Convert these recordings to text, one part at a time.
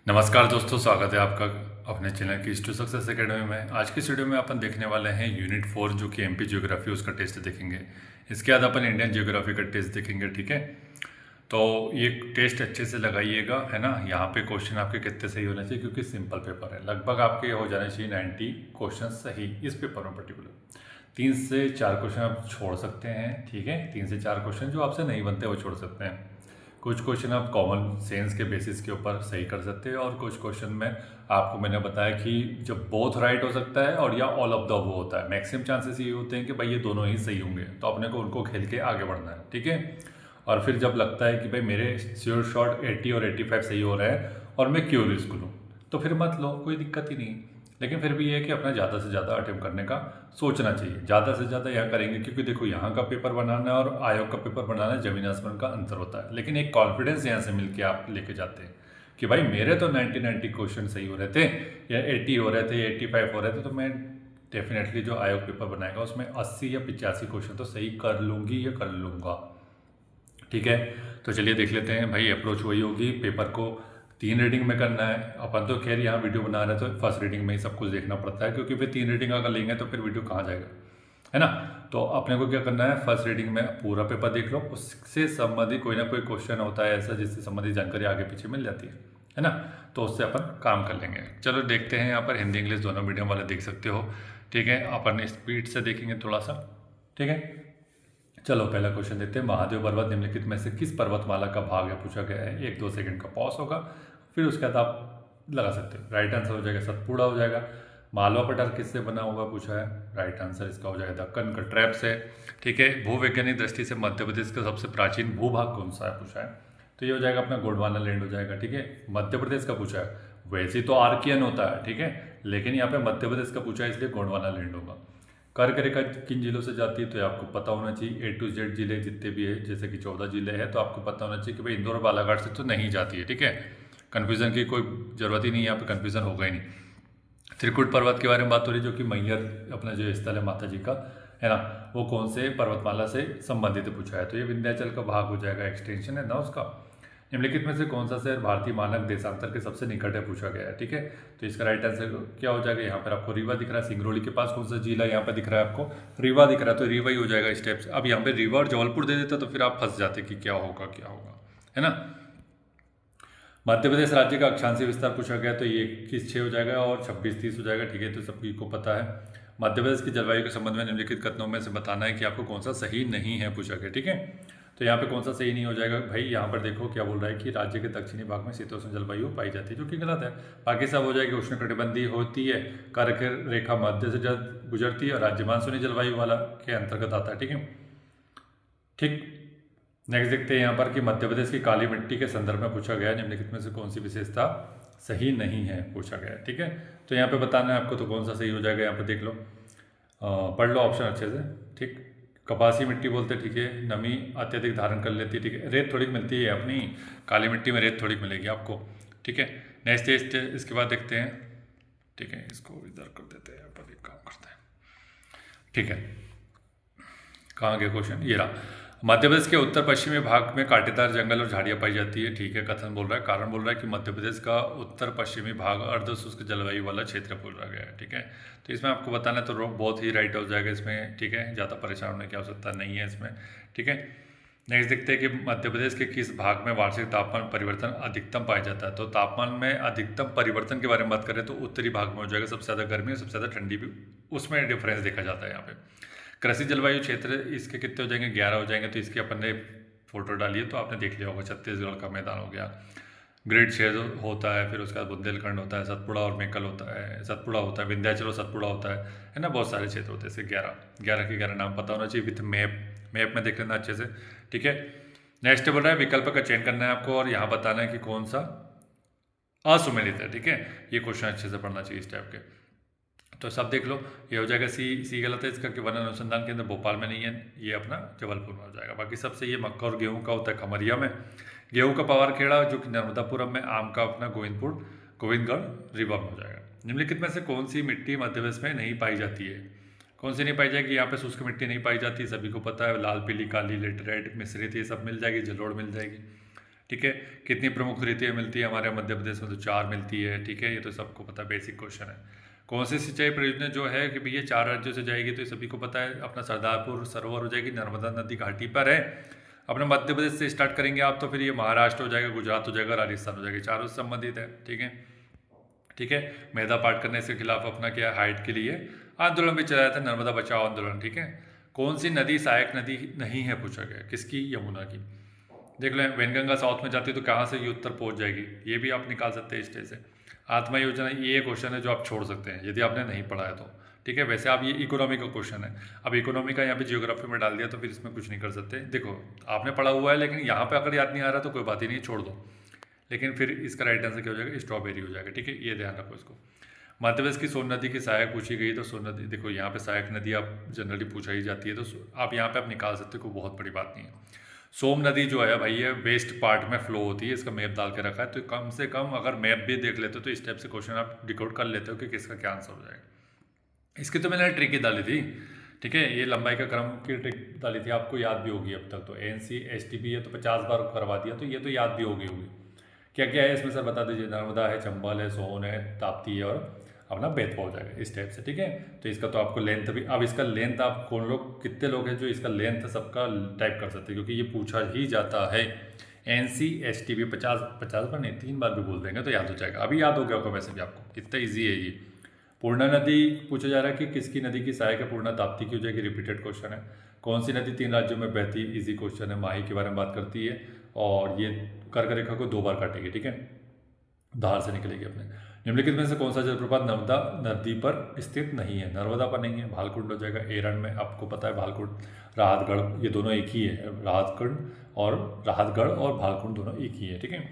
नमस्कार दोस्तों, स्वागत है आपका अपने चैनल की टू सक्सेस एकेडमी में। आज की इस वीडियो में अपन देखने वाले हैं यूनिट 4 जो कि एमपी ज्योग्राफी, उसका टेस्ट देखेंगे। इसके बाद अपन इंडियन ज्योग्राफी का टेस्ट देखेंगे, ठीक है। तो ये टेस्ट अच्छे से लगाइएगा, है ना। यहाँ पे क्वेश्चन आपके कितने सही होने चाहिए, क्योंकि सिंपल पेपर है। लगभग आपके हो जाने चाहिए 90 क्वेश्चन सही इस पेपर में पर्टिकुलर। 3 से 4 क्वेश्चन आप छोड़ सकते हैं, ठीक है। 3 से 4 क्वेश्चन जो आपसे नहीं बनते वो छोड़ सकते हैं। कुछ क्वेश्चन आप कॉमन सेंस के बेसिस के ऊपर सही कर सकते हैं, और कुछ क्वेश्चन में आपको मैंने बताया कि जब बोथ राइट हो सकता है और या ऑल ऑफ द वो होता है। मैक्सिमम चांसेस ये होते हैं कि भाई ये दोनों ही सही होंगे, तो अपने को उनको खेल के आगे बढ़ना है, ठीक है। और फिर जब लगता है कि भाई मेरे श्योर शॉट 80 और 85 सही हो रहे हैं और मैं क्यों रिस्क लूँ, तो फिर मत लो, कोई दिक्कत ही नहीं। लेकिन फिर भी ये है कि अपना ज़्यादा से ज़्यादा अटेम्प्ट करने का सोचना चाहिए। ज़्यादा से ज़्यादा यहाँ करेंगे, क्योंकि देखो यहाँ का पेपर बनाना और आयोग का पेपर बनाना जमीन आसमान का अंतर होता है। लेकिन एक कॉन्फिडेंस यहाँ से मिलके आप लेके जाते हैं कि भाई मेरे तो 90 क्वेश्चन सही हो रहे थे, या 80 हो रहे थे, या 85 हो रहे थे, तो मैं डेफिनेटली जो आयोग पेपर बनाएगा उसमें 80 या 85 क्वेश्चन तो सही कर लूँगी या कर लूँगा, ठीक है। तो चलिए देख लेते हैं। भाई अप्रोच वही होगी, पेपर को 3 रीडिंग में करना है। अपन तो खैर यहाँ वीडियो बना रहे हैं तो फर्स्ट रीडिंग में ही सब कुछ देखना पड़ता है, क्योंकि फिर 3 रीडिंग अगर लेंगे तो फिर वीडियो कहाँ जाएगा, है ना। तो अपने को क्या करना है, फर्स्ट रीडिंग में पूरा पेपर देख लो, उससे संबंधित कोई ना कोई क्वेश्चन होता है ऐसा जिससे संबंधित जानकारी आगे पीछे मिल जाती है ना। तो उससे अपन काम कर लेंगे। चलो देखते हैं। यहाँ पर हिंदी इंग्लिश दोनों मीडियम वाले देख सकते हो, ठीक है। अपन स्पीड से देखेंगे थोड़ा सा, ठीक है। चलो पहला क्वेश्चन देखते हैं। महादेव पर्वत निम्नलिखित में से किस पर्वतमाला का भाग है, पूछा गया है। 1-2 सेकंड का पॉज होगा, फिर उसके बाद आप लगा सकते हो। राइट आंसर हो जाएगा सतपुड़ा हो जाएगा। मालवा पठार किससे बना होगा, पूछा है। राइट आंसर इसका हो जाएगा दक्कन का ट्रैप से, ठीक है। भूवैज्ञानिक दृष्टि से मध्य प्रदेश का सबसे प्राचीन भूभाग कौन सा है, पूछा है। तो ये हो जाएगा अपना गोंडवाना लैंड हो जाएगा, ठीक है। मध्य प्रदेश का पूछा है। वैसे तो आर्कियन होता है, ठीक है, लेकिन यहाँ पे मध्य प्रदेश का पूछा है, इसलिए गोंडवाना लैंड होगा। कर्क रेखा किन जिलों से जाती है, तो ये आपको पता होना चाहिए। A to Z जिले जितने भी है, जैसे कि 14 जिले हैं, तो आपको पता होना चाहिए कि भाई इंदौर और बालाघाट से तो नहीं जाती है, ठीक है। कन्फ्यूज़न की कोई ज़रूरत ही नहीं है, यहाँ पे कन्फ्यूज़न होगा ही नहीं। त्रिकुट पर्वत के बारे में बात हो रही है, जो कि मैहर अपना जो स्थल है माता जी का, है ना, वो कौन से पर्वतमाला से संबंधित पूछा है। तो ये विंध्याचल का भाग हो जाएगा, एक्सटेंशन है ना उसका। निम्नलिखित में से कौन सा शहर भारतीय मानक देशांतर के सबसे निकट है, पूछा गया है, ठीक है। तो इसका राइट आंसर क्या हो जाएगा, यहाँ पर आपको रीवा दिख रहा है। सिंगरौली के पास कौन सा जिला यहाँ पर दिख रहा है आपको, रीवा दिख रहा है, तो रीवा ही हो जाएगा स्टेप्स। अब यहाँ पे रीवा और जबलपुर दे देता तो फिर आप फंस जाते कि क्या होगा क्या होगा, है ना। मध्य प्रदेश राज्य का अक्षांशीय विस्तार पूछा गया, तो ये 21-6 हो जाएगा और 26-30 हो जाएगा, ठीक है। तो सभी को पता है। मध्य प्रदेश की जलवायु के संबंध में निम्नलिखित कथनों में से बताना है कि आपको कौन सा सही नहीं है, पूछा गया, ठीक है। तो यहाँ पे कौन सा सही नहीं हो जाएगा भाई, यहाँ पर देखो क्या बोल रहा है कि राज्य के दक्षिणी भाग में शीतोष्ण जलवायु पाई जाती है, जो कि गलत है। बाकी सब हो जाएगी। उष्णकटिबंधीय होती है, कर्क रेखा मध्य से गुजरती है, और राज्य मानसूनी जलवायु वाला के अंतर्गत आता है, ठीक है। ठीक, नेक्स्ट देखते हैं यहाँ पर कि मध्य प्रदेश की काली मिट्टी के संदर्भ में पूछा गया है, निम्नलिखित में से कौन सी विशेषता सही नहीं है, पूछा गया है, ठीक है। तो यहाँ पे बताना है आपको, तो कौन सा सही हो जाएगा, यहाँ पे देख लो, पढ़ लो ऑप्शन अच्छे से, ठीक। कपासी मिट्टी बोलते, ठीक है, नमी अत्यधिक धारण कर लेती है, ठीक है। रेत थोड़ी मिलती है अपनी काली मिट्टी में, रेत थोड़ी मिलेगी आपको, ठीक है। नेक्स्ट टेस्ट इसके बाद देखते हैं, ठीक है। इसको इधर कर देते हैं, यहाँ पर एक काम करते हैं, ठीक है। कहाँ गया क्वेश्चन, ये रहा। मध्य प्रदेश के उत्तर पश्चिमी भाग में कांटेदार जंगल और झाड़ियाँ पाई जाती है, ठीक है। कथन बोल रहा है, कारण बोल रहा है कि मध्य प्रदेश का उत्तर पश्चिमी भाग अर्ध शुष्क जलवायु वाला क्षेत्र बोला गया है, ठीक है। तो इसमें आपको बताना है, तो बहुत ही राइट हो जाएगा इसमें, ठीक है। ज़्यादा परेशान होने की आवश्यकता नहीं है इसमें, ठीक है। नेक्स्ट देखते हैं कि मध्य प्रदेश के किस भाग में वार्षिक तापमान परिवर्तन अधिकतम पाया जाता है। तो तापमान में अधिकतम परिवर्तन के बारे में बात करें तो उत्तरी भाग में हो जाएगा, सबसे ज़्यादा गर्मी और सबसे ज़्यादा ठंडी भी उसमें डिफरेंस देखा जाता है यहाँ पे। कृषि जलवायु क्षेत्र इसके कितने हो जाएंगे, 11 हो जाएंगे। तो इसकी अपन ने फोटो डाली है, तो आपने देख लिया होगा। छत्तीसगढ़ का मैदान हो गया, ग्रेट शेर होता है, फिर उसके बाद बुंदेलखंड होता है, सतपुड़ा और मेकल होता है, सतपुड़ा होता है, विंध्याचल और सतपुड़ा होता है ना। बहुत सारे क्षेत्र होते हैं, इससे 11 के 11 नाम पता होना चाहिए विथ मैप में देख लेना अच्छे से, ठीक है। नेक्स्ट बोल रहा है विकल्प का चयन करना है आपको, और यहाँ बताना है कि कौन सा असुमेलित है, ठीक है। ये क्वेश्चन अच्छे से पढ़ना चाहिए इस टाइप के। तो सब देख लो, ये हो जाएगा सी गलत है इसका, कि वन अनुसंधान केंद्र भोपाल में नहीं है, ये अपना जबलपुर में हो जाएगा। बाकी सबसे ये मक्का और गेहूं का होता है खमरिया में, गेहूं का पवार खेड़ा जो कि नर्मदापुरम में, आम का अपना गोविंदगढ़ रीवा में हो जाएगा। निम्नलिखित में से कौन सी मिट्टी मध्य प्रदेश में नहीं पाई जाती है, कौन सी नहीं पाई जाएगी। यहाँ पे शुष्क मिट्टी नहीं पाई जाती, सभी को पता है। लाल, पीली, काली, लेटराइट, मिश्रित, ये सब मिल जाएगी। जलोढ़ मिल जाएगी, ठीक है। कितनी प्रमुख रीतियाँ मिलती है हमारे मध्य प्रदेश में, तो 4 मिलती है, ठीक है। ये तो सबको पता, बेसिक क्वेश्चन है। कौन सी सिंचाई परियोजना जो है कि भैया 4 राज्यों से जाएगी, तो ये सभी को पता है, अपना सरदारपुर सरोवर हो जाएगी, नर्मदा नदी घाटी पर है। अपने मध्य प्रदेश से स्टार्ट करेंगे आप, तो फिर ये महाराष्ट्र हो जाएगा, गुजरात हो जाएगा, राजस्थान हो जाएगा, चारों से संबंधित है, ठीक है। ठीक है। मेधा पाटकर ने इसके खिलाफ अपना क्या हाइट के लिए आंदोलन भी चलाया था, नर्मदा बचाओ आंदोलन, ठीक है। कौन सी नदी सहायक नदी नहीं है पूछा गया, किसकी, यमुना की। देख लें, वैनगंगा साउथ में जाती है तो कहाँ से ये उत्तर पहुँच जाएगी, ये भी आप निकाल सकते हैं स्टेज से। आत्मा योजना, ये क्वेश्चन है जो आप छोड़ सकते हैं यदि आपने नहीं पढ़ा है तो, ठीक है। वैसे आप ये इकोनॉमी का क्वेश्चन है, अब इकोनॉमी का यहाँ पे जियोग्राफी में डाल दिया तो फिर इसमें कुछ नहीं कर सकते। देखो, आपने पढ़ा हुआ है, लेकिन यहाँ पे अगर याद नहीं आ रहा तो कोई बात ही नहीं, छोड़ दो। लेकिन फिर इसका राइट आंसर क्या हो जाएगा, स्ट्रॉबेरी हो जाएगा, ठीक है। ये ध्यान रखो इसको। मध्य प्रदेश की सोन नदी की सहायक पूछी गई, तो सोन नदी, देखो यहाँ पे सहायक नदी आप जनरली पूछा ही जाती है, तो आप यहाँ पे आप निकाल सकते हो, कोई बहुत बड़ी बात नहीं है। सोम नदी जो है भाई, ये वेस्ट पार्ट में फ्लो होती है, इसका मैप डाल के रखा है, तो कम से कम अगर मैप भी देख लेते हो तो इस टाइप से क्वेश्चन आप डिकोड कर लेते हो कि किसका क्या आंसर हो जाएगा। इसकी तो मैंने ट्रिक ही डाली थी, ठीक है। ये लंबाई का क्रम की ट्रिक डाली थी, आपको याद भी होगी अब तक तो। एनसी एसटीपी है तो 50 बार करवा दिया, तो ये तो याद भी होगी। क्या क्या है इसमें सर बता दीजिए। नर्मदा है, चंबल है, सोन है, ताप्ती है, और अपना बेतवा हो जाएगा इस टाइप से, ठीक है। तो इसका तो आपको लेंथ भी, अब इसका लेंथ आप कौन लोग, कितने लोग हैं जो इसका लेंथ सबका टाइप कर सकते हैं, क्योंकि ये पूछा ही जाता है। एनसी एसटीपी 50 बार नहीं, 3 बार भी बोल देंगे तो याद हो जाएगा। अभी याद हो गया होगा वैसे भी आपको, इतना ईजी है ये। पूर्णा नदी पूछा जा रहा है कि किसकी नदी की सहायक है, पूर्णा ताप्ती की हो जाएगी, रिपीटेड क्वेश्चन है। कौन सी नदी 3 राज्यों में बहती, इजी क्वेश्चन है, माही के बारे में बात करती है, और ये कर्क रेखा को 2 बार काटेगी, ठीक है, धार से निकलेगी अपने। निम्नलिखित में से कौन सा जलप्रपात नर्मदा नदी पर स्थित नहीं है, नर्मदा पर नहीं है, भालकुंड हो जाएगा। एरन में आपको पता है, भालकुंड, राहतगढ़, ये दोनों एक ही है, राहतगढ़ और भालकुंड दोनों एक ही है, ठीक है।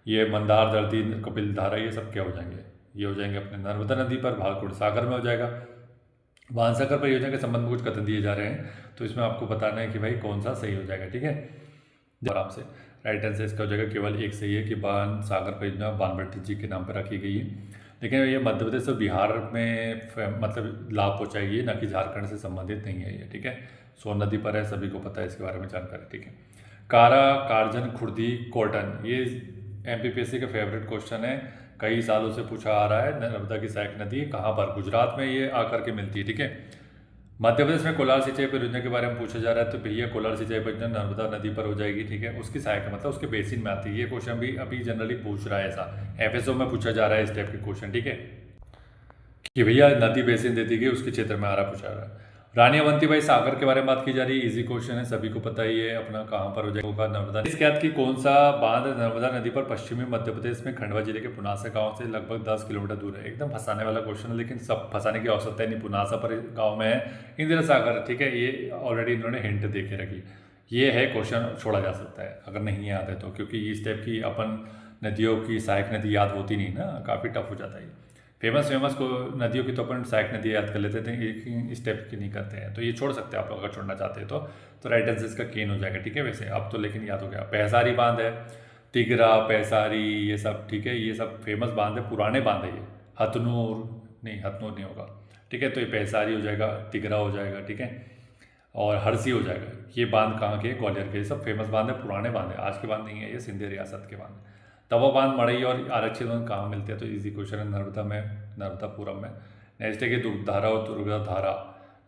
ये मंदार, दर्दी, कपिल धारा, ये सब क्या हो जाएंगे, ये हो जाएंगे अपने नर्मदा नदी पर, भालकुंड सागर में हो जाएगा। बाणसागर परियोजना के संबंध में कुछ कथन दिए जा रहे हैं, तो इसमें आपको बताना है कि भाई कौन सा सही हो जाएगा, ठीक है। आराम से राइट आंसर इसका हो जाएगा, केवल एक सही है कि बाणसागर परियोजना बानभट्टी जी के नाम पर रखी गई है, लेकिन ये मध्य प्रदेश और बिहार में मतलब लाभ पहुँचाएगी, ना कि झारखंड से संबंधित नहीं है ये, ठीक है। सोन नदी पर है, सभी को पता है इसके बारे में जानकारी, ठीक है। कारा, कारजन, खुर्दी, कोटन, ये एमपीपीएससी का फेवरेट क्वेश्चन है, कई सालों से पूछा आ रहा है। नर्मदा की सहायक नदी कहाँ पर, गुजरात में ये आकर के मिलती है, ठीक है। मध्य प्रदेश में कोलार सिंचाई परियोजना के बारे में पूछा जा रहा है, तो भैया कोलार सिंचाई परियोजना नर्मदा नदी पर हो जाएगी, ठीक है। उसकी सहायक मतलब उसके बेसिन में आती है, ये क्वेश्चन भी अभी जनरली पूछ रहा है, ऐसा एफएसओ में पूछा जा रहा है इस टाइप के क्वेश्चन, ठीक है, कि भैया नदी बेसिन दे दी गई, उसके क्षेत्र में आ रहा, पूछा रहा है। रानी अवंतीबाई सागर के बारे में बात की जा रही है, इजी क्वेश्चन है, सभी को पता ही है अपना, कहाँ पर हो जाएगा, नर्मदा। इसके बाद की कौन सा बांध नर्मदा नदी पर पश्चिमी मध्य प्रदेश में खंडवा जिले के पुनासा गांव से लगभग 10 किलोमीटर दूर है। एकदम फंसाने वाला क्वेश्चन है, लेकिन सब फंसाने की आवश्यकता है नहीं। पुनासा पर गाँव में है इंदिरा सागर, ठीक है, ये ऑलरेडी इन्होंने हिंट दे के रखी, ये है क्वेश्चन, छोड़ा जा सकता है अगर नहीं याद है तो, क्योंकि इस टाइप की अपन नदियों की सहायक नदी याद होती नहीं ना, काफ़ी टफ हो जाता है। फेमस को नदियों की तो अपन सहायक नदी याद कर लेते थे, एक स्टेप की नहीं करते हैं, तो ये छोड़ सकते हैं आप लोग अगर छोड़ना चाहते हैं तो राइट आंसर इसका केन हो जाएगा, ठीक है। वैसे अब तो लेकिन याद हो गया, पैसारी बांध है, तिगरा, पैसारी, ये सब, ठीक है, ये सब फेमस बांध है, पुराने बांध है ये। हथनूर नहीं होगा, ठीक है, तो ये पैसारी हो जाएगा, तिगरा हो जाएगा, ठीक है, और हरसी हो जाएगा। ये बांध कहाँ के, ग्वालियर के, ये सब फेमस बांध है, पुराने बांध है, आज के बांध नहीं है, ये सिंधी रियासत के बांध। तवा बांध, मड़ई और आरक्षित बांध कहाँ मिलते हैं, तो इजी क्वेश्चन है, नर्मदा में, नर्मदापुरम में। नेक्स्ट है कि दुर्गधारा और दुर्गाधारा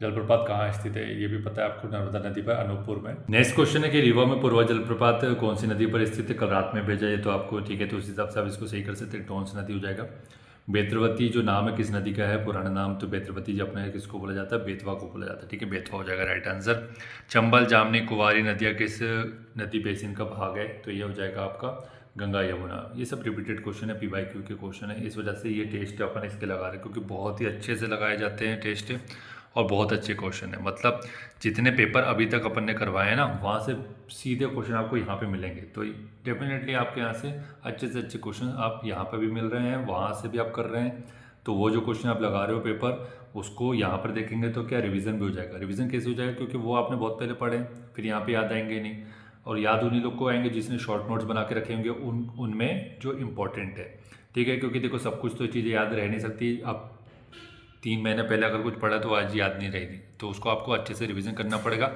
जलप्रपात कहाँ स्थित है, ये भी पता है आपको, नर्मदा नदी पर, अनूपपुर में। नेक्स्ट क्वेश्चन है कि रीवा में पूर्वा जलप्रपात कौन सी नदी पर स्थित है, कल रात में भेजा है तो आपको, ठीक है, तो उस हिसाब से आप इसको सही कर सकते हैं, टोंस नदी हो जाएगा। बेतरवती जो नाम है किस नदी का है, पुराना नाम, तो बेतरवती जो अपने किसको बोला जाता है, बेतवा को बोला जाता है, ठीक है, बेतवा हो जाएगा राइट आंसर। चंबल, जामनी, कुंवारी नदियाँ किस नदी बेसिन का भाग है, तो ये हो जाएगा आपका गंगा यमुना। ये सब रिपीटेड क्वेश्चन है, पीवाईक्यू के क्वेश्चन है, इस वजह से ये टेस्ट अपन इसके लगा रहे हैं, क्योंकि बहुत ही अच्छे से लगाए जाते हैं टेस्ट, और बहुत अच्छे क्वेश्चन है। मतलब जितने पेपर अभी तक अपन ने करवाए हैं ना, वहाँ से सीधे क्वेश्चन आपको यहाँ पे मिलेंगे, तो डेफिनेटली आपके यहाँ से अच्छे क्वेश्चन आप यहाँ पर भी मिल रहे हैं, वहाँ से भी आप कर रहे हैं, तो वो जो क्वेश्चन आप लगा रहे हो पेपर, उसको यहाँ पर देखेंगे तो क्या रिवीजन भी हो जाएगा। रिवीजन कैसे हो जाएगा, क्योंकि वो आपने बहुत पहले पढ़े, फिर यहाँ पे याद आएंगे नहीं, और याद उन्हीं लोग को आएंगे जिसने शॉर्ट नोट्स बना के रखे होंगे, उनमें जो इम्पोर्टेंट है, ठीक है, क्योंकि देखो सब कुछ तो चीज़ें याद रह नहीं सकती। अब 3 महीने पहले अगर कुछ पढ़ा तो आज याद नहीं रहेगी, तो उसको आपको अच्छे से रिवीजन करना पड़ेगा,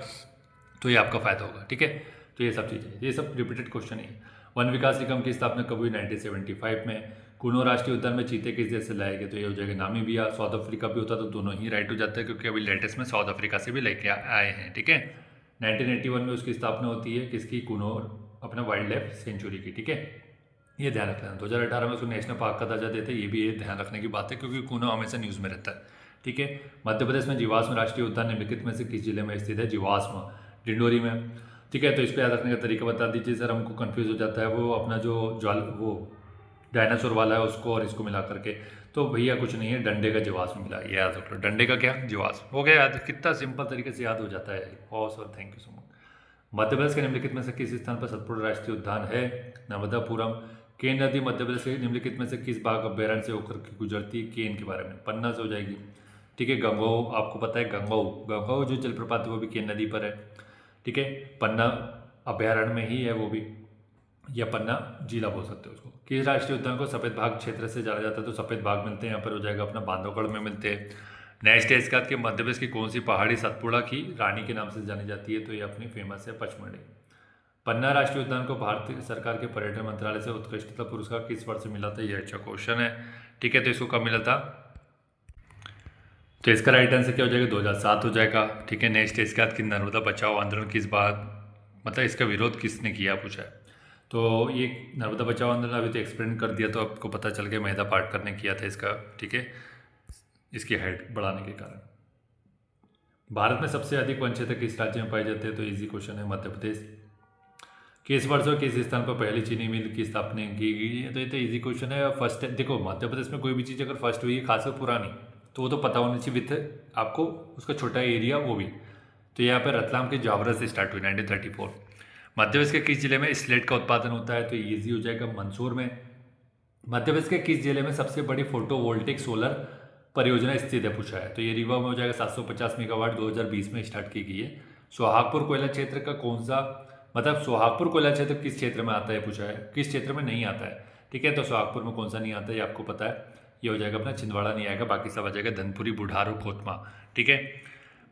तो ये आपका फ़ायदा होगा, ठीक है। तो ये सब चीज़ें, ये सब रिपीटेड क्वेश्चन है। वन विकास निगम की स्थापना कब हुई? 1975 में। कुनो राष्ट्रीय उद्यान में चीते किस देश से लाए गए? तो ये हो जाएगा नामीबिया। साउथ अफ्रीका भी होता तो दोनों ही राइट हो जाता है, क्योंकि अभी लेटेस्ट में साउथ अफ्रीका से भी लेके आए हैं, ठीक है। 1981 में उसकी स्थापना होती है किसकी? कुनो अपना वाइल्ड लाइफ सेंचुरी की, ठीक है। ये ध्यान रखना है। 2018 में उसको नेशनल पार्क का दर्जा देते हैं, ये भी ये ध्यान रखने की बात है, क्योंकि कुनो हमेशा न्यूज़ में रहता है, ठीक है। मध्य प्रदेश में जीवाश्म राष्ट्रीय उद्यान निम्नलिखित में से किस जिले में स्थित है? जीवाश्म डिंडोरी में, ठीक है। तो इसको याद रखने का तरीका बता दीजिए सर, हमको कंफ्यूज हो जाता है वो अपना जो ज्वाल वो डायनासोर वाला है उसको और इसको मिला करके। तो भैया कुछ नहीं है, डंडे का जीवाश्म मिला, ये याद रख लो। डंडे का क्या? जीवाश्म। हो गया याद। कितना सिंपल तरीके से याद हो जाता है। बहुत sir, thank you so much. Madhya Pradesh के निम्नलिखित में से किस स्थान पर सतपुड़ा राष्ट्रीय उद्यान है? नर्मदापुरम। केन नदी मध्य प्रदेश के निम्नलिखित में से किस बाघ अभ्यारण्य से होकर के गुजरती है? केन के बारे में पन्ना से हो जाएगी, ठीक है। गंगोह, आपको पता है गंगोह जो जलप्रपात है वो भी केन नदी पर है, ठीक है। पन्ना अभ्यारण्य में ही है वो भी, या पन्ना जिला बोल सकते हो उसको। किस राष्ट्रीय उद्यान को सफ़ेद बाघ क्षेत्र से जाना जाता है? तो सफ़ेद बाघ मिलते हैं यहाँ पर, हो जाएगा अपना बांधवगढ़ में मिलते हैं। नेक्स्ट है इसका कि मध्य प्रदेश की कौन सी पहाड़ी सतपुड़ा की रानी के नाम से जानी जाती है? तो ये अपनी फेमस है पचमढ़ी। पन्ना राष्ट्रीय उद्यान को भारतीय सरकार के पर्यटन मंत्रालय से उत्कृष्टता पुरस्कार किस वर्ष मिला था? ये अच्छा क्वेश्चन है, ठीक है। तो इसको कब मिला था? तो इसका राइट आंसर क्या हो जाएगा? 2007 हो जाएगा, ठीक है। नेक्स्ट है इसके बाद कि नर्मदा बचाओ आंदोलन किस बात, मतलब इसका विरोध किसने किया, पूछा है। तो ये नर्मदा बचाओ आंदोलन अभी तो एक्सप्लेन कर दिया, तो आपको पता चल गया मेधा पाटकर ने किया था इसका, ठीक है, इसकी हाइट बढ़ाने के कारण। भारत में सबसे अधिक वन क्षेत्र किस राज्य में पाए जाते हैं? तो इजी क्वेश्चन है, मध्य प्रदेश। किस वर्ष और किस स्थान पर पहली चीनी मिल की स्थापना की गई है? तो ये तो इजी क्वेश्चन है। फर्स्ट देखो, मध्य प्रदेश में कोई भी चीज़ अगर फर्स्ट हुई है, खासकर पुरानी, तो वो तो पता होनी चाहिए विथ आपको उसका छोटा एरिया वो भी। तो यहाँ पर रतलाम के जावरा से स्टार्ट हुई 1934। मध्य प्रदेश के किस जिले में स्लेट का उत्पादन होता है? तो ईजी हो जाएगा, मंदसौर में। मध्य प्रदेश के किस जिले में सबसे बड़ी फोटोवोल्टिक सोलर परियोजना स्थित है, पूछा है। तो ये रीवा में हो जाएगा, 750 मेगावाट 2020 में स्टार्ट की गई है। सोहागपुर कोयला क्षेत्र का कौन सा, मतलब सोहागपुर कोयला क्षेत्र किस क्षेत्र में आता है, पूछा है। किस क्षेत्र में नहीं आता है, ठीक है। तो सोहागपुर में कौन सा नहीं आता है, ये आपको पता है। ये हो जाएगा अपना छिंदवाड़ा नहीं आएगा, बाकी सब आ जाएगा धनपुरी, बुढ़ारू, खोतमा, ठीक है।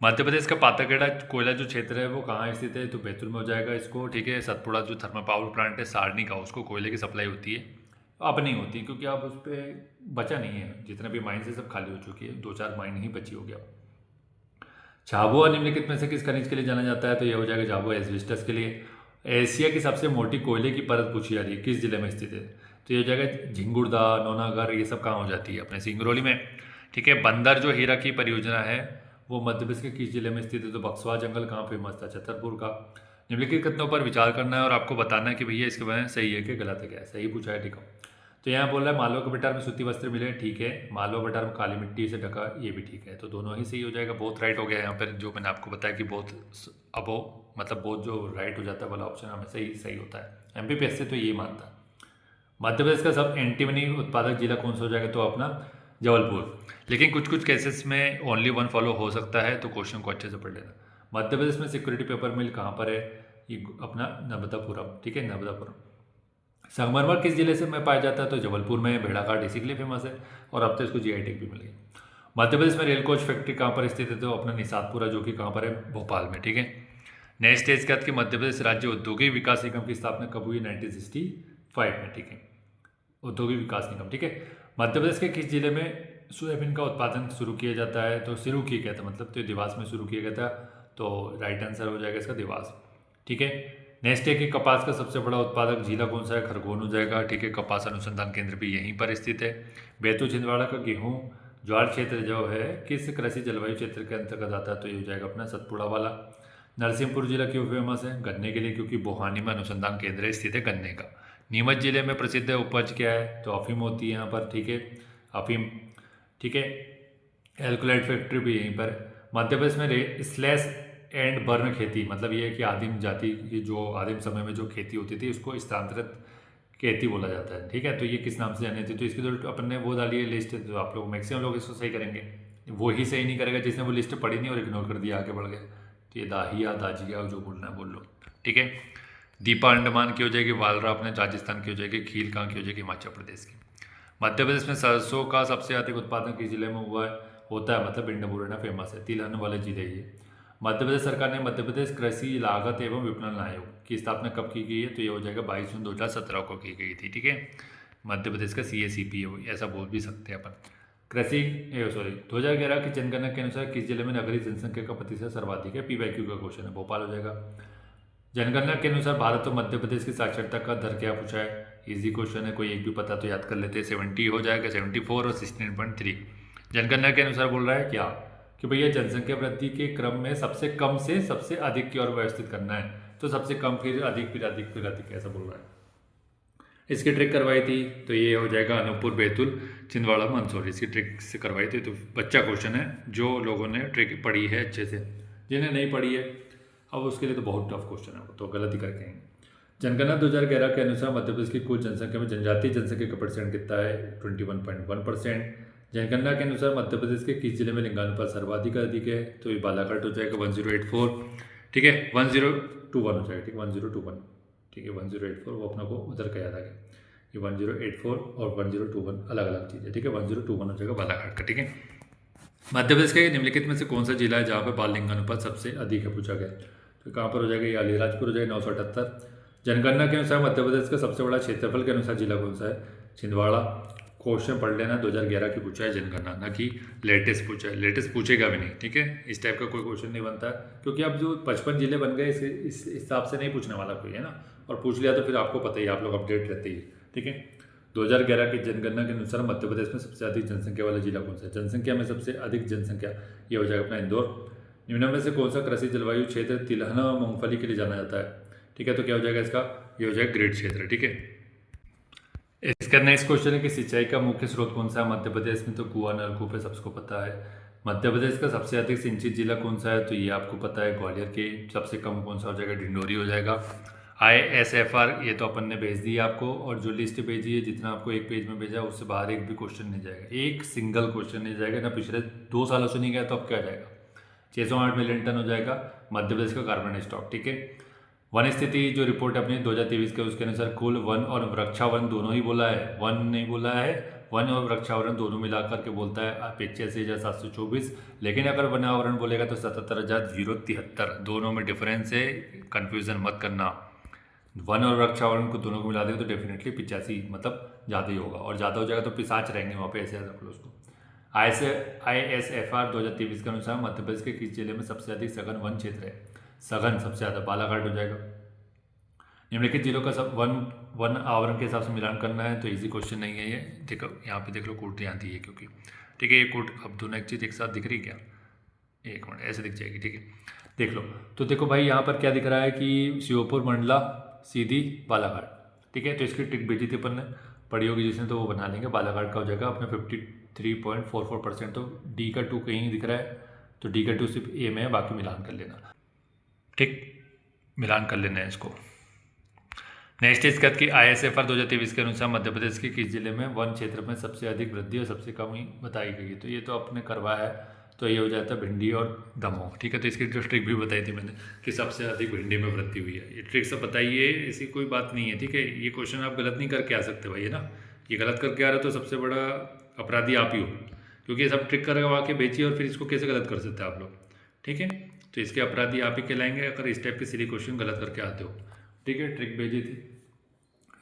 मध्य प्रदेश का पाताखेड़ा कोयला जो क्षेत्र है वो कहाँ स्थित है? तो बैतूल में हो जाएगा इसको, ठीक है। सतपुड़ा जो थर्मल पावर प्लांट है सारनी का, उसको कोयले की सप्लाई होती है, अब नहीं होती क्योंकि अब उस पर बचा नहीं है, जितने भी माइंस है सब खाली हो चुकी है, 2-4 माइन ही बची हो गया। झाबुआ निम्नलिखित में से किस खनिज के लिए जाना जाता है? तो ये हो जाएगा झाबुआ एस्बेस्टस के लिए। एशिया की सबसे मोटी कोयले की परत पूछी जा रही है, किस जिले में स्थित है? तो ये हो जाएगा झिंगुरदा, नौनागढ़, ये सब कहाँ हो जाती है? अपने सिंगरौली में, ठीक है। बंदर जो हीरा की परियोजना है वो मध्य प्रदेश के किस जिले में स्थित है? तो बक्सवा जंगल कहाँ फेमस था? छतरपुर का। निम्नलिखित कथनों पर विचार करना है और आपको बताना है कि भैया इसके बारे में सही है कि गलत है, क्या सही पूछा है, ठीक है। तो यहाँ बोल रहा है मालवा के बटार में सूती वस्त्र मिले, ठीक है। मालवा बटार में काली मिट्टी से ढका, ये भी ठीक है। तो दोनों ही सही हो जाएगा, बहुत राइट हो गया यहाँ पर। जो मैंने आपको बताया कि बहुत अबो मतलब बहुत जो राइट हो जाता है वाला ऑप्शन हमें सही होता है। MPPS से तो ये मानता है। मध्य प्रदेश का सब एंटीमनी उत्पादक जिला कौन सा हो जाएगा? तो अपना जबलपुर। लेकिन कुछ केसेस में ओनली वन फॉलो हो सकता है, तो क्वेश्चन को अच्छे से पढ़ लेना। मध्य प्रदेश में सिक्योरिटी पेपर मिल कहाँ पर है? ये अपना नर्मदापुरम, ठीक है, नर्मदापुरम। संगमरमर किस जिले से में पाया जाता है? तो जबलपुर में। भेड़ाघाट इसी के लिए फेमस है और अब तो इसको GI टैग भी मिल गई। मध्य प्रदेश में रेल कोच फैक्ट्री कहाँ पर स्थित है? तो अपना निषादपुरा, जो कि कहाँ पर है? भोपाल में, ठीक है। नेक्स्ट है इसके बाद कि मध्य प्रदेश राज्य औद्योगिक विकास निगम की स्थापना कब हुई? 1965 में, ठीक है। औद्योगिक विकास निगम, ठीक है। मध्य प्रदेश के किस जिले में सोयाबीन का उत्पादन शुरू किया जाता है? तो शुरू किया गया था, मतलब तो देवास में शुरू किया गया था। तो राइट आंसर हो जाएगा इसका देवास, ठीक है। नेक्स्ट है कि कपास का सबसे बड़ा उत्पादक जिला कौन सा है? खरगोन हो जाएगा, ठीक है। कपास अनुसंधान केंद्र भी यहीं पर स्थित है। बैतूल छिंदवाड़ा का गेहूं ज्वार क्षेत्र जो है किस कृषि जलवायु क्षेत्र के अंतर्गत आता है? तो ये हो जाएगा अपना सतपुड़ा वाला। नरसिंहपुर जिला क्यों फेमस है? गन्ने के लिए, क्योंकि बोहानी में अनुसंधान केंद्र स्थित है गन्ने का। नीमच जिले में प्रसिद्ध उपज क्या है? तो अफीम होती है यहाँ पर, ठीक है, अफीम, ठीक है। एल्कोलाइट फैक्ट्री भी यहीं पर। मध्य प्रदेश में स्लैश एंड बर्न खेती, मतलब ये है कि आदिम जाति की जो आदिम समय में जो खेती होती थी उसको स्थानांतरित खेती बोला जाता है, ठीक है। तो ये किस नाम से जानी थी? तो इसकी तो अपन ने वो डाली है लिस्ट, तो आप लोग मैक्सिमम लोग इसको सही करेंगे, वो ही सही नहीं करेगा जिसने वो लिस्ट पढ़ी नहीं और इग्नोर कर दिया, आगे बढ़ गए। तो ये दाहिया, दाजिया, जो बोलना है बोल लो, ठीक है। दीपा अंडमान की हो जाएगी, वालरा अपने राजस्थान की हो जाएगी, खील कहाँ की हो जाएगी? हिमाचल प्रदेश की। मध्य प्रदेश में सरसों का सबसे अधिक उत्पादन किस जिले में हुआ है? होता है, मतलब भिंड मुरैना फेमस है, तिलहन वाले जिले ये। मध्य प्रदेश सरकार ने मध्य प्रदेश कृषि लागत एवं विपणन आयोग की स्थापना कब की गई है? तो ये हो जाएगा 22 जून 2017 को की गई थी, ठीक है। मध्य प्रदेश का CACP है, ऐसा बोल भी सकते हैं अपन। कृषि 2011 की जनगणना के अनुसार किस जिले में नगरीय जनसंख्या का प्रतिशत सर्वाधिक है? PYQ का क्वेश्चन है, भोपाल हो जाएगा। जनगणना के अनुसार भारत और मध्य प्रदेश की साक्षरता का दर क्या पूछा है? इजी क्वेश्चन है, कोई एक भी पता तो याद कर लेते हैं। 70 हो जाएगा, 74 और 16.3। जनगणना के अनुसार बोल रहा है क्या कि भैया जनसंख्या वृद्धि के क्रम में सबसे कम से सबसे अधिक की ओर व्यवस्थित करना है, तो सबसे कम फिर अधिक फिर अधिक फिर अधिक, ऐसा बोल रहा है। इसकी ट्रिक करवाई थी तो ये हो जाएगा अनूपपुर, बैतूल, छिंदवाड़ा, मंदसौर, इसकी ट्रिक से करवाई थी। तो बच्चा क्वेश्चन है, जो लोगों ने ट्रिक पढ़ी है अच्छे से, जिन्हें नहीं पढ़ी है अब उसके लिए तो बहुत टफ क्वेश्चन है, वो तो गलत ही करके हैं। जनगणना 2011 के अनुसार मध्य प्रदेश की कुल जनसंख्या में जनजातीय जनसंख्या का परसेंट कितना है? 21.1%। जनगणना के अनुसार मध्य प्रदेश के किस जिले में लिंगानुपात सर्वाधिक अधिक है? तो ये बालाघाट हो जाएगा, 1084, ठीक है। 1021 हो जाएगा, ठीक है, 1021, ठीक है, 1084 वो अपना को उधर का याद आ गया। ये 1084 और 1021 अलग अलग चीज़ है, ठीक है। 1021 हो जाएगा बालाघाट का, ठीक है। मध्य प्रदेश के निम्नलिखित में से कौन सा जिला है जहाँ पर बाल लिंगानुपात सबसे अधिक है, पूछा गया। तो कहाँ पर हो जाएगा? ये अलीराजपुर हो जाएगा, 978। जनगणना के अनुसार मध्य प्रदेश का सबसे बड़ा क्षेत्रफल के अनुसार जिला कौन सा है? छिंदवाड़ा। क्वेश्चन पढ़ लेना, 2011 की पूछा है जनगणना, ना कि लेटेस्ट पूछा है। लेटेस्ट पूछेगा भी नहीं, ठीक है। इस टाइप का कोई क्वेश्चन नहीं बनता है, क्योंकि अब जो 55 जिले बन गए इस हिसाब से नहीं पूछने वाला कोई, है ना। और पूछ लिया तो फिर आपको पता ही, आप लोग अपडेट रहते ही, ठीक है। 2011 की जनगणना के अनुसार मध्य प्रदेश में सबसे अधिक जनसंख्या वाला जिला कौन सा है? जनसंख्या में सबसे अधिक जनसंख्या ये हो जाएगा अपना इंदौर। निम्न में से कौन सा कृषि जलवायु क्षेत्र तिलहन और मूंगफली के लिए जाना जाता है? ठीक है, तो क्या हो जाएगा इसका? ये हो जाएगा ग्रेड क्षेत्र, ठीक है। इसका नेक्स्ट क्वेश्चन है कि सिंचाई का मुख्य स्रोत कौन सा है मध्य प्रदेश में? तो कुआं, नलकूप है, सबको पता है। मध्य प्रदेश का सबसे अधिक सिंचित जिला कौन सा है? तो ये आपको पता है, ग्वालियर के। सबसे कम कौन सा हो जाएगा? ढिंडोरी हो जाएगा। ISFR ये तो अपन ने भेज दी आपको, और जो लिस्ट भेजी है जितना आपको एक पेज में भेजा उससे बाहर एक भी क्वेश्चन नहीं जाएगा, एक सिंगल क्वेश्चन नहीं जाएगा ना। पिछले 2 सालों से नहीं गया तो अब क्या जाएगा? 608 मिलियन टन हो जाएगा मध्य प्रदेश का कार्बन स्टॉक, ठीक है। वन स्थिति जो रिपोर्ट अपनी 2023 के, उसके अनुसार कुल वन और वृक्षावरण दोनों ही बोला है, वन नहीं बोला है, वन और वृक्षावरण दोनों मिलाकर के बोलता है 85,724। लेकिन अगर वनावरण बोलेगा तो 77,073, दोनों में डिफरेंस है, कन्फ्यूज़न मत करना। वन और वृक्षावरण को दोनों को मिला देगा तो डेफिनेटली 85, मतलब ज़्यादा ही होगा, और ज़्यादा हो जाएगा तो पिशाच रहेंगे वहाँ पे, ऐसे याद रख लो उसको। ISFR 2023 के अनुसार मध्य प्रदेश के किस जिले में सबसे अधिक सघन वन क्षेत्र है? सघन सबसे ज़्यादा बालाघाट हो जाएगा। निम्नलिखित जिलों का सब वन आवरण के हिसाब से मिलान करना है, तो इजी क्वेश्चन नहीं है ये। देखो यहाँ पे देख लो, कोट यहाँ दी है क्योंकि, ठीक है। ये कोट अब दोनों एक चीज़ एक साथ दिख रही क्या? एक मिनट, ऐसे दिख जाएगी, ठीक है। देख लो, तो देखो भाई यहाँ पर क्या दिख रहा है कि श्योपुर, मंडला, सीधी, बालाघाट, ठीक है। तो इसकी ट्रिक भेजी थी अपन ने, पढ़ी होगी जिसने, तो वो बना लेंगे। बालाघाट का हो जाएगा अपने 53.44%। तो D का 2 कहीं नहीं दिख रहा है, तो D का 2 सिर्फ A में है, बाकी मिलान कर लेना, ठीक, मिलान कर लेना है इसको। नेक्स्ट इसके बाद कि ISFR 2023 के अनुसार मध्य प्रदेश के किस जिले में वन क्षेत्र में सबसे अधिक वृद्धि और सबसे कम ही बताई गई है? तो ये तो आपने करवाया है, तो ये हो जाता है भिंडी और दमोह, ठीक है। तो इसकी जो ट्रिक भी बताई थी मैंने कि सबसे अधिक भिंडी में वृद्धि हुई है, ये ट्रिक सब बताइए, ऐसी कोई बात नहीं है, ठीक है। ये क्वेश्चन आप गलत नहीं करके आ सकते भाई, है ना। ये गलत करके आ रहे हो तो सबसे बड़ा अपराधी आप ही हो, क्योंकि ये सब ट्रिक करवा के बेचिए और फिर इसको कैसे गलत कर सकते हैं आप लोग, ठीक है। तो इसके अपराधी आप ही कहलाएंगे अगर इस टाइप के सिली क्वेश्चन गलत करके आते हो, ठीक है। ट्रिक भेजी थी,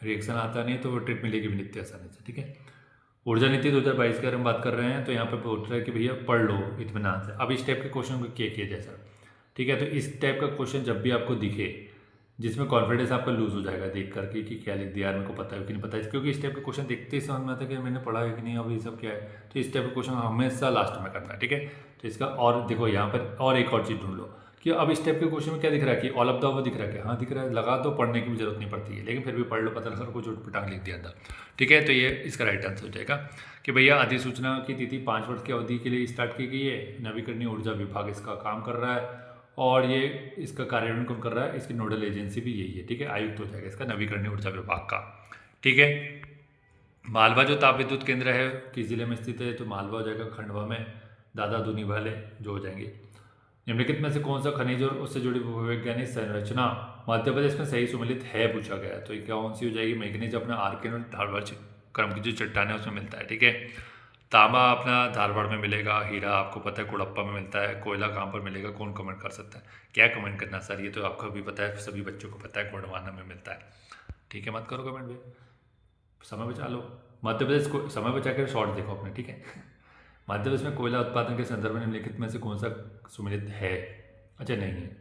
रिएक्शन आता नहीं तो वो ट्रिक मिलेगी भी नित्य आसानी से, ठीक है। ऊर्जा नीति 2022 के बारे में बात कर रहे हैं, तो यहाँ पे बोल रहा है कि भैया पढ़ लो इत्मीनान से। अब इस टाइप के क्वेश्चन को किया जैसा, ठीक है। तो इस टाइप का क्वेश्चन जब भी आपको दिखे जिसमें कॉन्फिडेंस आपका लूज हो जाएगा देख करके कि क्या लिख दिया यार, मेरे को पता है कि नहीं पता है, क्योंकि इस टाइप के क्वेश्चन देखते ही समझ में आता है कि मैंने पढ़ा है कि नहीं, अब ये सब क्या है। तो इस टाइप का क्वेश्चन हमेशा लास्ट में करना है, ठीक है। तो इसका और देखो यहाँ पर और एक और चीज़ ढूंढ लो कि अब इस टाइप के क्वेश्चन में क्या दिख रहा है कि ऑल ऑफ द अबव दिख रहा है कि हाँ दिख रहा है, लगा दो, पढ़ने की भी जरूरत नहीं पड़ती है, लेकिन फिर भी पढ़ लो, पता लगा कुछ उटपटांग लिख दिया था, ठीक है। तो ये इसका राइट आंसर हो जाएगा कि भैया अधिसूचना की तिथि 5 वर्ष की अवधि के लिए स्टार्ट की गई है, नवीकरणीय ऊर्जा विभाग इसका काम कर रहा है, और ये इसका कार्यान्वयन कौन कर रहा है, इसकी नोडल एजेंसी भी यही है, ठीक है। आयुक्त हो जाएगा इसका नवीकरणीय ऊर्जा विभाग का, ठीक है। मालवा जो ताप विद्युत केंद्र है किस जिले में स्थित है? तो मालवा हो जाएगा खंडवा में, दादा दूनी वाले जो हो जाएंगे। निम्नलिखित में से कौन सा खनिज और उससे जुड़ी वैज्ञानिक संरचना मध्य प्रदेश में सही सुमेलित है, पूछा गया। तो ये कौन सी हो जाएगी? मैग्नीज अपना आर्किन और धारवाड़ क्रम की जो चट्टान है उसमें मिलता है, ठीक है। तांबा अपना धारवाड़ में मिलेगा, हीरा आपको पता है कुड़प्पा में मिलता है, कोयला कहाँ पर मिलेगा, कौन कमेंट कर सकता है? क्या कमेंट करना सर, ये तो आपको भी पता है, सभी बच्चों को पता है गोंडवाना में मिलता है। ठीक है, मत करो कमेंट भी, समय बचा लो। मध्य प्रदेश को समय बचा कर शॉर्ट देखो अपने, ठीक है। मध्य प्रदेश में कोयला उत्पादन के संदर्भ में निम्नलिखित में से कौन सा सुमेलित है? अच्छा नहीं है,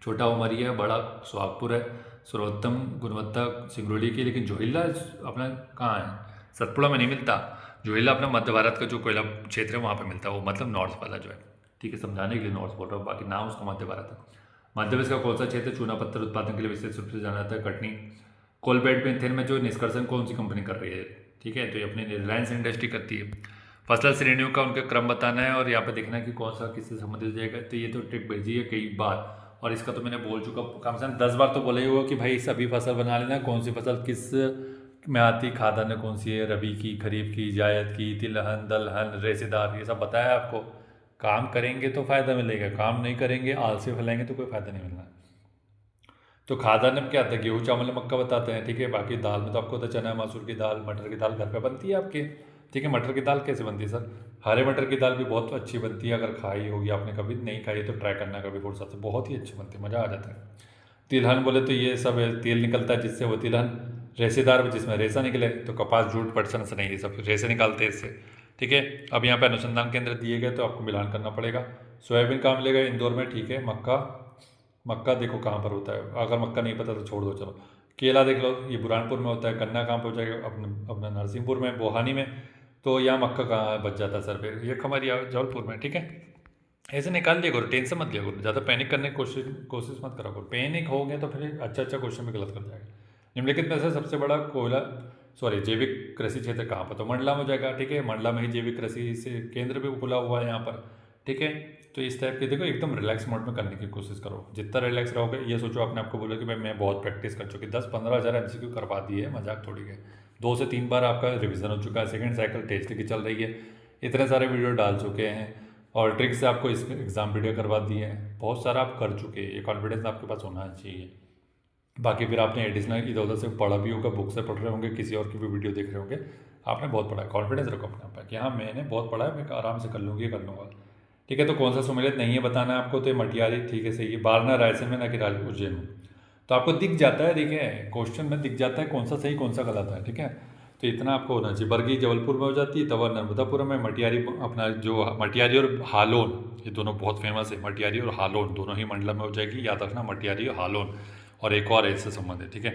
छोटा उमरिया है, बड़ा सुहागपुर है, सर्वोत्तम गुणवत्ता सिंगरौली की, लेकिन जोहिला अपना कहाँ है? सतपुड़ा में नहीं मिलता। जोहिला अपना मध्य भारत का जो कोयला क्षेत्र है वहाँ पे मिलता है, वो मतलब नॉर्थ वाला जो है, ठीक है, समझाने के लिए नॉर्थ बोल रहा हूँ, बाकी नाम उसका मध्य भारत है। मध्य प्रदेश का कौन सा क्षेत्र चूना पत्थर उत्पादन के लिए विशेष रूप से जाना जाता है? कटनी। कोलबेट मीथेन में जो निष्कर्षण कौन सी कंपनी कर रही है? ठीक है, तो ये अपनी रिलायंस इंडस्ट्री करती है। फसल श्रेणियों का उनका क्रम बताना है और यहाँ पे देखना है कि कौन सा किससे संबंधित जाएगा। तो ये तो ट्रिक भेजी है कई बार, और इसका तो मैंने बोल चुका कम से कम 10 बार तो बोला ही होगा कि भाई सभी फसल बना लेना, कौन सी फसल किस में आती, खाद्यान्न कौन सी है, रबी की, खरीफ की, जायद की, तिलहन, दलहन, रेशेदार, ये सब बताया आपको। काम करेंगे तो फ़ायदा मिलेगा, काम नहीं करेंगे आलसी फैलाएंगे तो कोई फ़ायदा नहीं मिलना। तो खाद्यान्न में क्या आता है? गेहूँ, चावल, मक्का बताते हैं, ठीक है। बाकी दाल में तो आपको तो चना मसूर की दाल, मटर की दाल घर पे बनती है आपके, ठीक है। मटर की दाल कैसे बनती है सर? हरे मटर की दाल भी बहुत अच्छी बनती है, अगर खाई होगी आपने, कभी नहीं खाई तो ट्राई करना कभी फुर्सत से, बहुत ही अच्छी बनती है, मज़ा आ जाता है। तिलहन बोले तो ये सब है, तेल निकलता है जिससे वो तिलहन। रेशेदार जिसमें रेशा निकले, तो कपास, जूट, पटसन से नहीं, ये सब रेशे निकालते हैं इससे, ठीक है। अब यहाँ पे अनुसंधान केंद्र दिए गए तो आपको मिलान करना पड़ेगा। सोयाबीन कहाँ मिलेगा? इंदौर में, ठीक है। मक्का, मक्का देखो कहाँ पर होता है, अगर मक्का नहीं पता तो छोड़ दो चलो। केला देख लो, ये बुरहानपुर में होता है। गन्ना कहाँ पर हो जाएगा? अपने अपना नरसिंहपुर में, बोहानी में। तो यहाँ मक्का कहाँ बच जाता है सर? फिर ये हमारी जबलपुर में, ठीक है। ऐसे निकाल दिया करो, टेंशन मत लिया करो, ज़्यादा पैनिक करने की कोशिश मत करा करो। पैनिक हो गए तो फिर अच्छा अच्छा क्वेश्चन भी गलत कर जाएगा। निम्नलिखित में से सबसे बड़ा कोयला जैविक कृषि क्षेत्र कहाँ पर? तो मंडला में हो जाएगा, ठीक है। मंडला में ही जैविक कृषि से केंद्र भी खुला हुआ है यहाँ पर, ठीक है। तो इस टाइप के देखो, एकदम रिलैक्स मोड में करने की कोशिश करो, जितना रिलैक्स रहोगे। ये सोचो आपने आपको बोला कि भाई मैं बहुत प्रैक्टिस कर चुकी, 10-15 हज़ार MCQ करवा दिए, मजाक थोड़ी है। 2 से 3 बार आपका रिवीजन हो चुका है, सेकंड साइकिल टेस्ट की चल रही है, इतने सारे वीडियो डाल चुके हैं, और ट्रिक से आपको इस एग्ज़ाम वीडियो करवा दिए हैं, बहुत सारा आप कर चुके हैं, ये कॉन्फिडेंस आपके पास होना चाहिए। बाकी फिर आपने एडिशनल इधर उधर से पढ़ा भी होगा, बुक से पढ़ रहे होंगे, किसी और की भी वीडियो देख रहे होंगे, आपने बहुत पढ़ा है। कॉन्फिडेंस रखो अपने आप कि हाँ मैंने बहुत पढ़ा है, मैं आराम से कर लूँगी, कर लूँगा, ठीक है। तो कौन सा सुमेलित नहीं है बताना है आपको, तो ये मटियारी, ठीक है, सही है। बारना रायसेन में, ना कि उज्जैन में। तो आपको दिख जाता है, देखिए क्वेश्चन में दिख जाता है कौन सा सही कौन सा गलत है, ठीक है। तो इतना आपको होना चाहिए। बरगी जबलपुर में हो जाती है, तवा नर्मदापुरम में। मटियारी अपना जो मटियारी और हालोन, ये दोनों बहुत फेमस है, मटियारी और हालोन दोनों ही मंडला में हो जाएगी, याद रखना, मटियारी और हालोन। और एक और इससे संबंध है, ठीक है।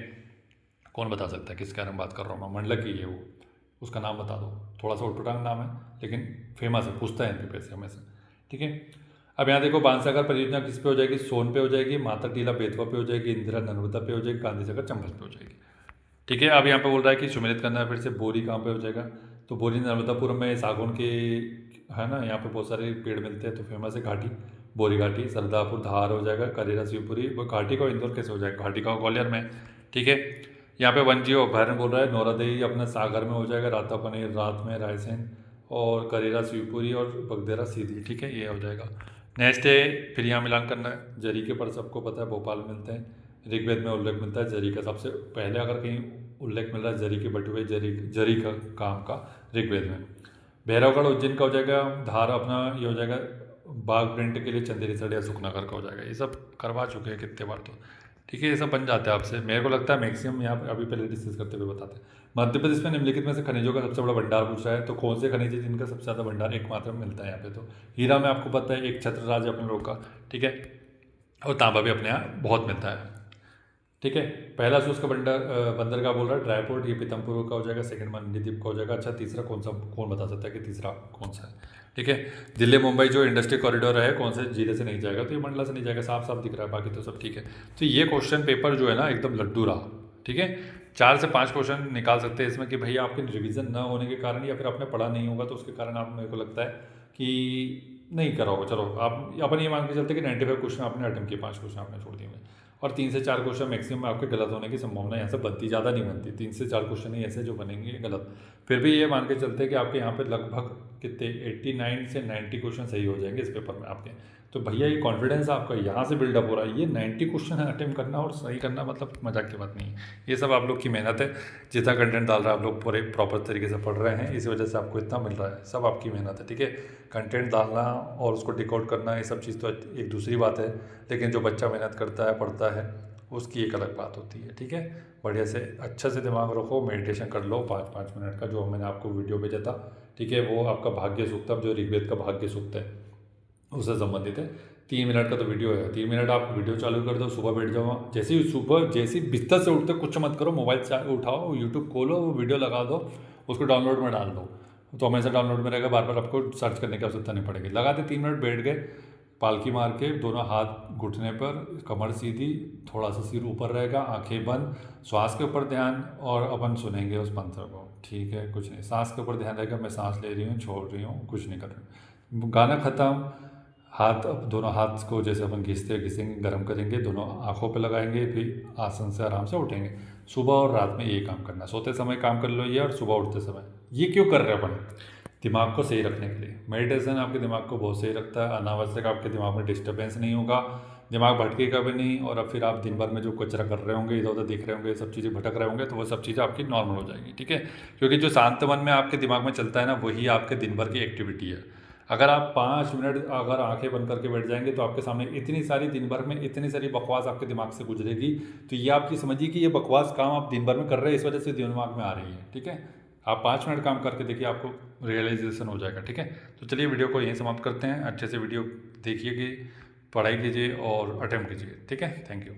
कौन बता सकता है किसके बारे में बात कर रहा हूँ मैं? मंडला की है वो, उसका नाम बता दो। थोड़ा सा उटपटांग नाम है, लेकिन फेमस है, पूछता है MP से हमेशा, ठीक है। अब यहाँ देखो, बांसागर परियोजना किस पे हो जाएगी? सोन पे हो जाएगी, माता टीला बेतवा पे हो जाएगी, इंदिरा नर्मदा पे हो जाएगी, गांधी सागर चंबल पे हो जाएगी, ठीक है। अब यहाँ पे बोल रहा है कि सुमेलित करना है फिर से। बोरी कहाँ पे हो जाएगा? तो बोरी नर्मदापुरम में, सागौन के है ना, यहाँ पे बहुत सारे पेड़ मिलते हैं, तो फेमस है घाटी, बोरी घाटी। सरदापुर धार हो जाएगा, करेरा शिवपुरी। वो घाटी का इंदौर कैसे हो जाएगा? घाटी का ग्वालियर में, ठीक है। यहाँ पे वन्यजीव अभ्यारण्य बोल रहा है, नौरादेही अपना सागर में हो जाएगा, रातापनी रात में रायसेन, और करेरा शिवपुरी और बगदेरा सीधी, ठीक है, ये हो जाएगा। नेक्स्ट है, फिर यहाँ मिलान करना है। जरी के पर सबको पता है भोपाल में मिलते हैं, ऋग्वेद में उल्लेख मिलता है जरी का, सबसे पहले अगर कहीं उल्लेख मिल रहा है जरी के बटुए, जरी का काम का, ऋग्वेद में। भैरवगढ़ उज्जैन का हो जाएगा। धार अपना ये हो जाएगा, बाघ प्रिंट के लिए चंदेरी सड़िया सुखनगर का हो जाएगा। ये सब करवा चुके हैं कितने बार, तो ठीक है, ये सब बन जाते हैं आपसे, मेरे को लगता है मैक्सिमम यहाँ पे अभी पहले डिस्कस करते हुए बताते हैं। मध्य प्रदेश में निम्नलिखित में से खनिजों का सबसे बड़ा भंडार पूछ रहा है, तो कौन से खनिज है जिनका सबसे ज़्यादा भंडार एक मात्रा में मिलता है यहाँ पे? तो हीरा में आपको पता है, एक छत्र राज है अपने लोग का, ठीक है। और तांबा भी अपने यहाँ बहुत मिलता है, ठीक है। पहला सूस का बंदरगाह बोल रहा है ड्राईपोर्ट, ये पीतमपुर का हो जाएगा। सेकंड मंडीदीप का हो जाएगा। अच्छा, तीसरा कौन सा, कौन बता सकता है कि तीसरा कौन सा है? ठीक है, दिल्ली मुंबई जो इंडस्ट्री कॉरिडोर है, कौन से जिले से नहीं जाएगा? तो ये मंडला से नहीं जाएगा, साफ साफ दिख रहा है, बाकी तो सब ठीक है। तो ये क्वेश्चन पेपर जो है ना, एकदम लड्डू रहा, ठीक है। 4 से 5 क्वेश्चन निकाल सकते हैं इसमें कि भैया आपके रिवीजन ना होने के कारण, या फिर आपने पढ़ा नहीं होगा तो उसके कारण आप, मेरे को लगता है कि नहीं करा होगा। चलो आप अपन ये मान के चलते कि 95 क्वेश्चन आपने अटेम्प्ट किए, 5 क्वेश्चन आपने छोड़ दिए, और 3 से 4 क्वेश्चन मैक्सिमम आपके गलत होने की संभावना यहाँ से बनती, ज़्यादा नहीं बनती। 3 से 4 क्वेश्चन ही ऐसे जो बनेंगे गलत। फिर भी ये मान के चलते हैं कि आपके यहाँ पे लगभग कितने 89 से 90 क्वेश्चन सही हो जाएंगे इस पेपर में आपके। तो भैया ये कॉन्फिडेंस आपका यहाँ से बिल्डअप हो रहा है। ये 90 क्वेश्चन है अटेम्प्ट करना और सही करना, मतलब मजाक की बात नहीं है। ये सब आप लोग की मेहनत है। जितना कंटेंट डाल रहा है आप लोग पूरे प्रॉपर तरीके से पढ़ रहे हैं, इसी वजह से आपको इतना मिल रहा है। सब आपकी मेहनत है, ठीक है। कंटेंट डालना और उसको डिकोड करना, ये सब चीज़ तो एक दूसरी बात है, लेकिन जो बच्चा मेहनत करता है, पढ़ता है, उसकी एक अलग बात होती है, ठीक है। बढ़िया से अच्छे से दिमाग रखो, मेडिटेशन कर लो 5-5 मिनट का, जो मैंने आपको वीडियो भेजा था, ठीक है। वो आपका भाग्य सूक्त, जो ऋग्वेद का भाग्य सूक्त है उससे संबंधित है। 3 मिनट का तो वीडियो है। 3 मिनट आप वीडियो चालू कर दो, सुबह बैठ जाओ, जैसे ही बिस्तर से उठते कुछ मत करो, मोबाइल उठाओ, यूट्यूब खोलो, वो वीडियो लगा दो, उसको डाउनलोड में डाल दो, तो हमेशा डाउनलोड में रहेगा, बार बार आपको सर्च करने की आवश्यकता नहीं पड़ेगी। लगाते 3 मिनट बैठ गए, पालकी मार के दोनों हाथ घुटने पर, कमर सीधी, थोड़ा सा सिर ऊपर रहेगा, आंखें बंद, श्वास के ऊपर ध्यान, और अपन सुनेंगे उस मंत्र को, ठीक है। कुछ नहीं, सांस के ऊपर ध्यान रहेगा, मैं सांस ले रही हूँ, छोड़ रही हूँ, कुछ नहीं कर रही हूँ। गाना ख़त्म, हाथ, दोनों हाथ को जैसे अपन घिसेंगे गर्म करेंगे, दोनों आँखों पे लगाएंगे, फिर आसन से आराम से उठेंगे। सुबह और रात में ये काम करना, सोते समय काम कर लो ये, और सुबह उठते समय। ये क्यों कर रहे हैं अपन? दिमाग को सही रखने के लिए। मेडिटेशन आपके दिमाग को बहुत सही रखता है, अनावश्यक आपके दिमाग में डिस्टर्बेंस नहीं होगा, दिमाग भटकेगा भी नहीं, और अब फिर आप दिन भर में जो कचरा कर रहे होंगे, इधर उधर दिख रहे होंगे, सब चीज़ें भटक रहे होंगे, तो वो सब चीज़ें आपकी नॉर्मल हो जाएगी, ठीक है। क्योंकि जो शांत मन में आपके दिमाग में चलता है ना, वही आपके दिन भर की एक्टिविटी है। अगर आप 5 मिनट अगर आंखें बंद करके बैठ जाएंगे, तो आपके सामने इतनी सारी, दिन भर में इतनी सारी बकवास आपके दिमाग से गुजरेगी, तो ये आपकी समझिए कि ये बकवास काम आप दिन भर में कर रहे हैं, इस वजह से दिमाग में आ रही है, ठीक है। आप 5 मिनट काम करके देखिए, आपको रियलाइजेशन हो जाएगा, ठीक है। तो चलिए वीडियो को यहीं समाप्त करते हैं। अच्छे से वीडियो देखिए, कि पढ़ाई कीजिए और अटेम्प्ट कीजिए, ठीक है। Thank you.